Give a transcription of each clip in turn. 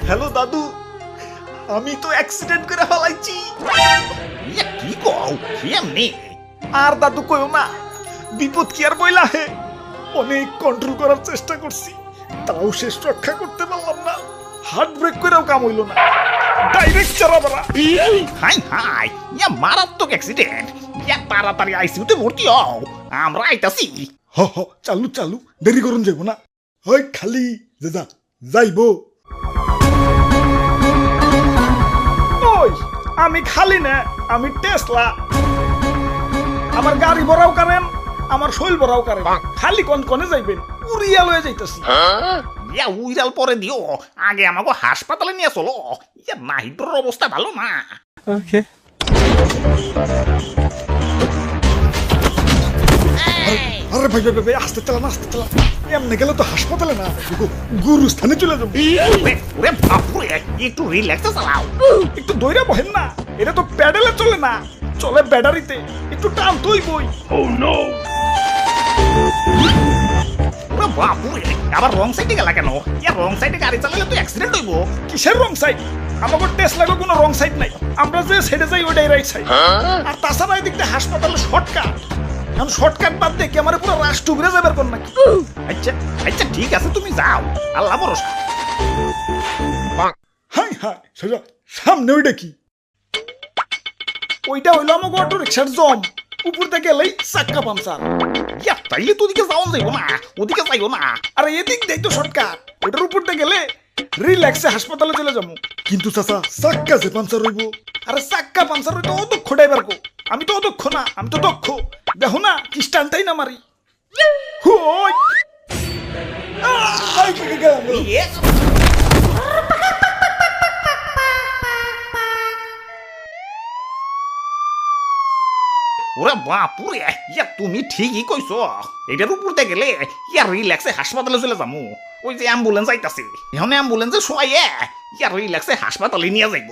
Hello দাদু, আমি তো অ্যাক্সিডেন্ট করে ফেলাইছি। কি কও কেমনে? আর দাদু কইও না, বিপদ কি আর বইলা হে। অনেক কন্ট্রোল করার চেষ্টা করছি, তাও শেষ রক্ষা করতে পারলাম না। হার্ট ব্রেক করেও কাম হইল না, ডাইরেক্ট চারাবারা। হাই হাই, মারাত্মক অ্যাক্সিডেন্ট। তাড়াতাড়ি আইসিইউতে ভর্তি হও, আমরা আইতাছি। হ হ, চালু চালু, দেরি করুন যাবো না। হয় খালি দাদা যাইব। ওই আমি খালি না, আমি টেসলা। আমার গাড়ি ভরাও কারেন, আমার শৈল ভরাও কারেন। খালি কোন কোনে যাইবেন, উড়িয়া লয়ে যাইতাছি। উইরাল পরে দিও, আগে আমাকে হাসপাতালে নিয়ে চলো। নাহিদর অবস্থা ভালো না। আরে ভাই ভাই ভাই, আসতে চালান আসতে চালান। এমনি গেলে তো হাসপাতালে না, গুরুস্থানে চলে যাবো। ওরে বাপুরে, একটু রিল্যাক্সে চালাও। একটু দইরা বহেন না, এটা তো প্যাডেলে চলে না, চলে ব্যাটারিতে। একটু টান তুই বই। ওরে বাপুরে, আবার রং সাইডে গেলা কেন? রং সাইডে গাড়ি চালালে তো অ্যাক্সিডেন্ট হইব। কিসের রং সাইড? আমাকে টেসলাকে কোনো রং সাইড নাই, আমরা যে সাইডে যাই ওইটাই রাইট সাইড। আর তাছাড়া এদিকটা হাসপাতালে শর্টকাট। এখন শর্টকাট বাদ দিয়ে ক্যামেরা পুরো রাষ্ট্র ঘুরে যাবার কোন নাকি। আচ্ছা আচ্ছা, ঠিক আছে, তুমি যাও, আল্লাহ ভরসা। হাই হাই, সোজা সামনে ওইটা কি? ওইটা হইলো আমাকে অটো রিক্সার জম। উপর থেকে এলেই চাক্কা পামচার। তাইলে তো ওদিকে যাওয়া যাইব না, ওদিকে যাইব না। আর এদিক দেই তো শর্টকাট, ওইটার উপর থেকে গেলে রিল্যাক্সে হাসপাতালে চলে যাবো। কিন্তু চাচা চাক্কা যে পাঞ্চার হইব। আরে চাক্কা পাঞ্চার হইতো অদক্ষ ড্রাইভার কো, আমি তো অদক্ষ না, আমি তো দক্ষ। দেখো না কি স্টান্টাই না মারি। হুই আই পেকে গেলাম। ওরে বাপুরে, তুমি ঠিকই কইছো। এটার উপর দিয়ে গেলে রিল্যাক্সে হাসপাতালে চলে যাবো। ওই যে অ্যাম্বুলেন্স আইতাছে, এখন অ্যাম্বুলেন্সে শোয়াইয়ে রিল্যাক্সে হাসপাতালে নিয়ে যাইব।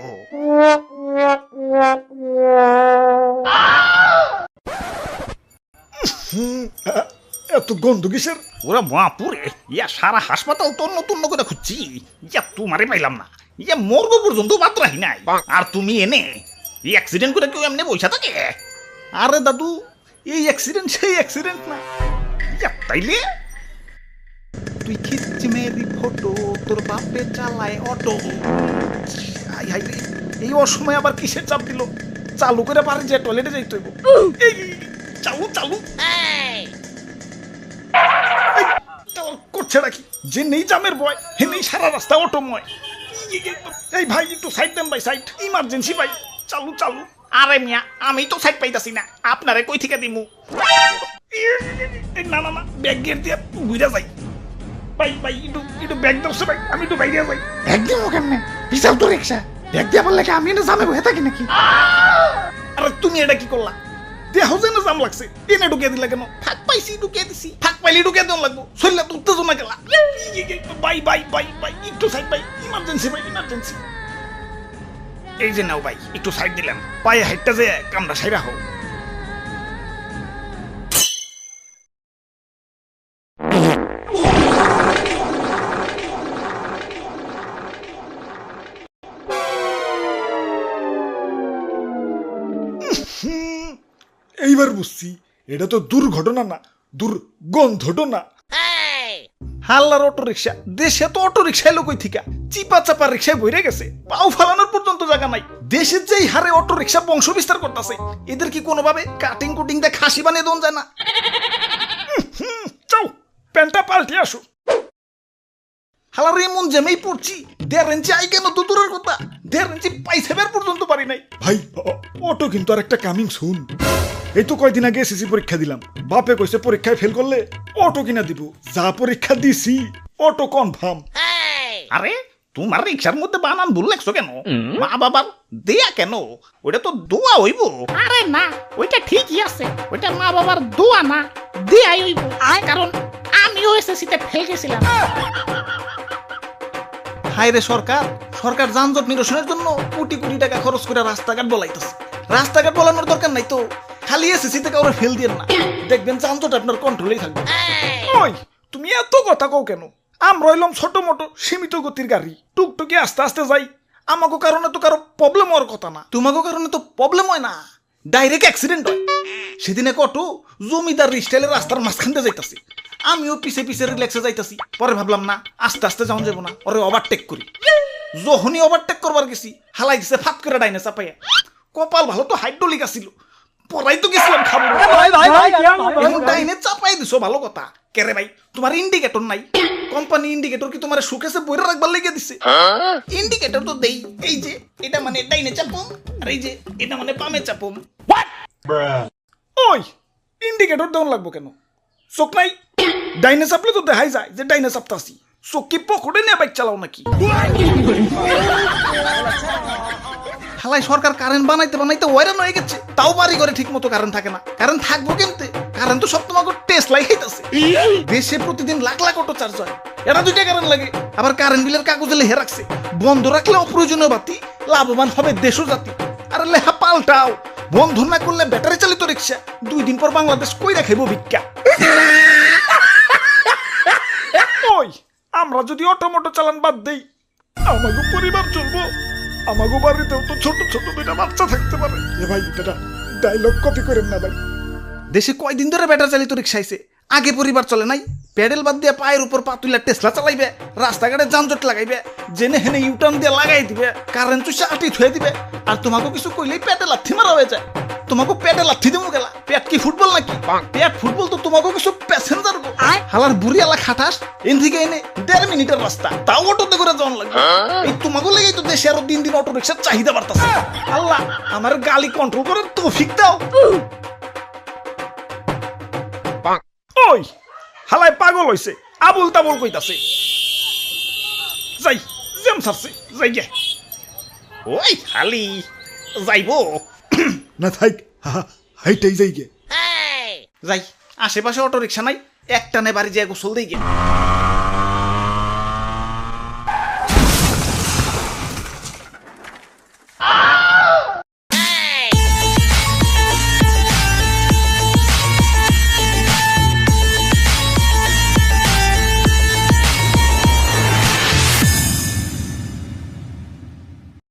এত গন্ধ কিসের? ওরে বাপুরে, সারা হাসপাতাল তন্ন তন্ন করে খুঁজছি, তোমারে পাইলাম না। মর্গ পর্যন্ত বাদ রাখি নাই, আর তুমি এনে অ্যাক্সিডেন্ট করে কেউ এমনি বসে থাকে? আরে দাদু, এই অ্যাক্সিডেন্ট সেই অ্যাক্সিডেন্ট না। তাইলে তুই খিচ্ছি মেয়েরি ফটো, তোর বাপে চালায় অটো। আই হাই রে, এই অসময় আবার কিসের চাপ দিল? চালু করে পারে যে টয়লেটে যাইতে হইব। এই চালু চালু করছে নাকি? যে নেই জামের বয়, হে নেই সারা রাস্তা অটোময়। এই ভাই একটু সাইড দেন ভাই, সাইড ইমার্জেন্সি ভাই। চালু চালু। আরে মিয়া, আমি তো সাইড পাইতাছি না, আপনারে কই থেকে দিমু? না না না, ব্যাগ গিয়ে দিয়ে ঘুরে যাই। ভাই ভাই একটু একটু ব্যাগ দরছে ভাই, আমি একটু বাইরে যাই। ব্যাগ দিব কেমনে? বিশাল তো রিক্সা, ব্যাগ দিয়া বললে আমি না জামে বসে থাকি নাকি? আরে তুমি এটা কি করলা? দেহ যেন জাম লাগছে, এনে ঢুকে দিলা কেন? ফাঁক পাইছি, ঢুকে দিছি। ফাঁক পাইলে ঢুকে দেন লাগবো, শরীরে তো উত্তেজনা গেলা। বাই বাই বাই বাই, একটু সাইড বাই, ইমার্জেন্সি ভাই ইমার্জেন্সি। এই যে নাও ভাই, একটু সাইড দিলাম, পায়ে হাইটটা যে কামড়া সাইরা হোক। এইবার বুঝছি, এটা তো দুর্ঘটনা না, দুর্গন্ধটনা। হাল্লার অটো রিক্সা, দেশে তো অটো রিক্সা এলো কই থিকা? চিপা চাপা রিক্সায় বইরে গেছে, পাও ফালানোর পর্যন্ত জায়গা নাই। দেশের যেই হারে অটো রিক্সা বংশ বিস্তার করতেছে, এদের কি কোনোভাবে কাটিং কুটিং দিয়ে খাসি বানিয়ে দেন যায় না? চাও প্যান্টটা পাল্টে আসো। হালার এমন জেমেই পড়ছি, 1.5 ইঞ্চি আই কেন তো দূরের কথা, 1.5 ইঞ্চি পাইসেবের পর্যন্ত পারি নাই। ভাই অটো কিন্তু আর একটা কামিং সুন। এই তো কয়দিন আগে এসএসসি পরীক্ষা দিলাম, বাপে কইছে পরীক্ষায় ফেল করলে অটো কিনা দিব। যা পরীক্ষা দিছি, অটো কনফার্ম। আরে তোমার রিক্সার মধ্যে বানান ভুল লেখছো কেন? মা বাবার দেয়া কেন? ওটা তো দোয়া হইব। আরে না, ওইটা ঠিকই আছে, ওইটা মা বাবার দোয়া না, দেয়াই হইব। কারণ আমিও এসএসসিতে ফেল গেছিলাম। হায় রে সরকার, সরকার যানজট নিরসনের জন্য কোটি কোটি টাকা খরচ করে রাস্তাঘাট বলাইতেছে। রাস্তাঘাট বলানোর দরকার নাই তো, খালি এসএসসিতে কাউরে ফেল দিয়েন না, দেখবেন যানজট আপনার কন্ট্রোলেই থাকবে। ওই তুমি এত কথা কও কেন? আমরা হইলাম ছোট মোটো সীমিত গতির গাড়ি টুকটুকি আস্তে আস্তে যাই আমাকে কারণে তো কারো প্রবলেম হওয়ার কথা না তোমাকে কারণে তো প্রবলেম হয় না ডাইরেক্ট অ্যাক্সিডেন্ট হয় সেদিন এক অটো জমিদার স্টাইলের রাস্তার মাঝখান দিয়ে যাইতাছি আমিও পিছে পিছে রিল্যাক্সে যাইতাছি পরে ভাবলাম না আস্তে আস্তে যাওয়া যাবো না ওরে ওভারটেক করি যখনই ওভারটেক করবার গেছি হালাই দিছে ফাট করে ডাইনে চাপাইয়া কপাল ভালো তো হাইড্রোলিক আসিল পরাই তো গেছিলাম খাবো এখন ডাইনে চাপাই দিছো ভালো কথা কেরে ভাই তোমার ইন্ডিকেটর নাই কোম্পানি ইন্ডিকেটর কি তোমার সুকেসে বইরা রাখবার লেগে দিছে ইন্ডিকেটর তো দেই এই যে এটা মানে ডাইনে চাপুম আর এই যে এটা মানে বামে চাপুম ওই ইন্ডিকেটর দেওয়ান লাগবো কেন চোখ নাই ডাইনে চাপলে তো দেখাই যায় যে ডাইনে চাপতাছি চোখ কি পকেটে নিয়ে বাইক চালাও নাকি হালাই সরকার কারেন্ট বানাইতে বানাইতে ওয়াইরান হয়ে গেছে তাও বাড়ি করে ঠিক মতো কারেন্ট থাকে না কারেন্ট থাকবো কেমতে কারেন্ট তো সব তোমাকে টেস্ট লাই খাইতেছে দেশে প্রতিদিন লাখ লাখ অটো চার্জ হয় এরা 2টা কারেন্ট লাগে আবার কারেন্ট বিলের কাগজে লেখে রাখছে বন্ধ রাখলে অপ্রয়োজনীয় বাতি লাভবান হবে দেশ ও জাতি আরে লেখা পাল্টাও বন্ধ না করলে ব্যাটারি চালিত রিক্সা 2 দিন পর বাংলাদেশ কই রাখাইব ভিক্ষা ওই আমরা যদি অটোমোটো চালান বাদ দেই আমাগো পরিবার চলবো আমাগো বাড়িতেও তো ছোট ছোট 2টা বাচ্চা থাকতে পারে এ ভাই এটা ডায়লগ কপি করেন না ভাই দেশে কয়দিন ধরে ব্যাটারি চালিত রিক্সা আইছে আগে পরিবার চলে নাই প্যাডেল বাদ দিয়ে পায়ের উপর পা তুলে টেসলা চালাইবে রাস্তাঘাটে যানজট লাগাইবে জেনে হেনে ইউটার্ন দিয়ে লাগাই দিবে কারেন্ট চুষে আটি থুয়ে দিবে আর তোমাকে কিছু কইলেই পেটে লাথি মারা হয়ে যায় তোমাকে পেটে লাথি দেবো গেলা পেট কি ফুটবল নাকি পেট ফুটবল তো তোমাকে কিছু প্যাসেঞ্জার হালার বুড়ি আলা খাটাস এন থেকে এনে 1.5 মিনিটের রাস্তা তাও অটোতে করে যাওয়ান লাগবে এই তোমাকে লেগেই তো দেশে আরো দিন দিন অটো রিক্সার চাহিদা বাড়তাছে আল্লাহ আমার গালি কন্ট্রোল করার তৌফিক দাও ওই হালাই পাগল হইছে আবুল তাবুল কইতাছে যাই জেম সারছে যাই গে ওই খালি যাইবো না থাক হাইটাই যাই গে যাই আশেপাশে অটো রিক্সা নাই একটা নে বাড়ি যায় গোসল দেই গে